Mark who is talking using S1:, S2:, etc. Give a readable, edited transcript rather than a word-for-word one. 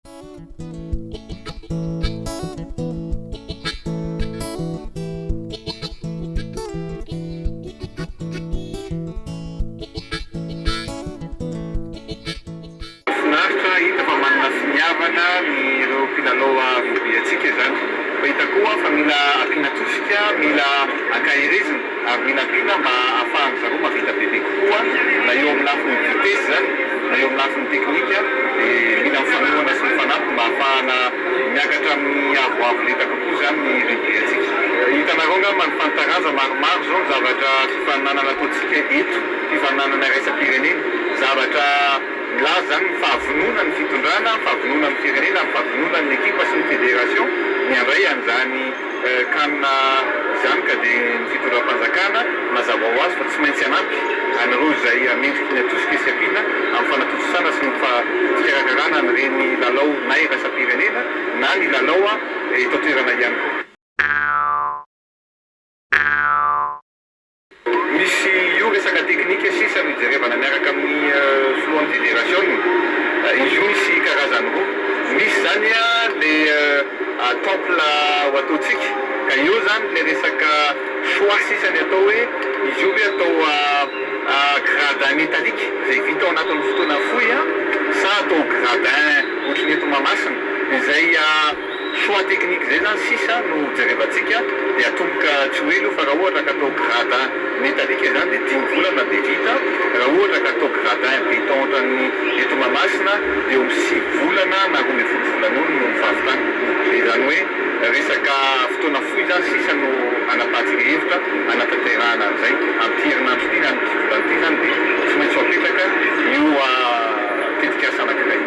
S1: Finaritra hita fa manana finiavana ny ireo mpilalao voabiantsika izany. Fa hita koa fa mila ampiana tosika, mila akahirizina ary mila ampiana mba ahafahan'ny zareo mahavita bebe kokoa na eo amin'ny lafin'ny vitesy zany na eo amin'ny lafin'ny teknika dia mila mifanohana sy mifanampy mba ahafahana miakatra amin'ny avoavo lenta kokoa zany ny voabiantsika. Hitanareo nga manifantaraza maromaro zao ny zavatra fifaninanana ataontsika eto, fifaninanana raisam-pirenena, zavatra milaza zany ny fahavonona ny fitondrana, ny fahavonona ny firenena, ny fahavonona ny ekipa sy ny fédération miandray an'izany kanina izany ka dia ny fitondram-panjakana mazava ho azy fa tsy maintsy anampy an'ireo izay mendriky ny atosika sy ampiana amin'ny fanatosana sy ny fikarakarana n'ireny lalao na iraisam-pirenena na ny lalao eto toerana ihany koa. Misy io resaka teknika sisa no ijerevana miaraka amin'ny filohan'ny fédération. Izy io misy karazany roa. Misy zany le temple ho ataontsika ka io zany le resaka choix sisany atao hoe izy io hoe atao gradin métallique izay vita ao anatin'ny fotoana fohy sa atao gradin ohatrany eto Mahamasina izay choix technique zay zany sisa no jerevantsika dia atomboka tsy hoe io fa raha ohatra ka atao gradin métallique zany dia 10 volana dia vita. Raha ohatra ka atao gradin béton ohatran'ny eto Mahamasina dia 6 volana na 12 volana eo no mifahavitana. Dia zany hoe resaka fotoana fohy zany sisa no anapahatsika hevitra anatanterahana an'izay amin'ny herinandro ity na amin'ny volana ity zany dia tsy maintsy apetraka io tetikasa anankiray.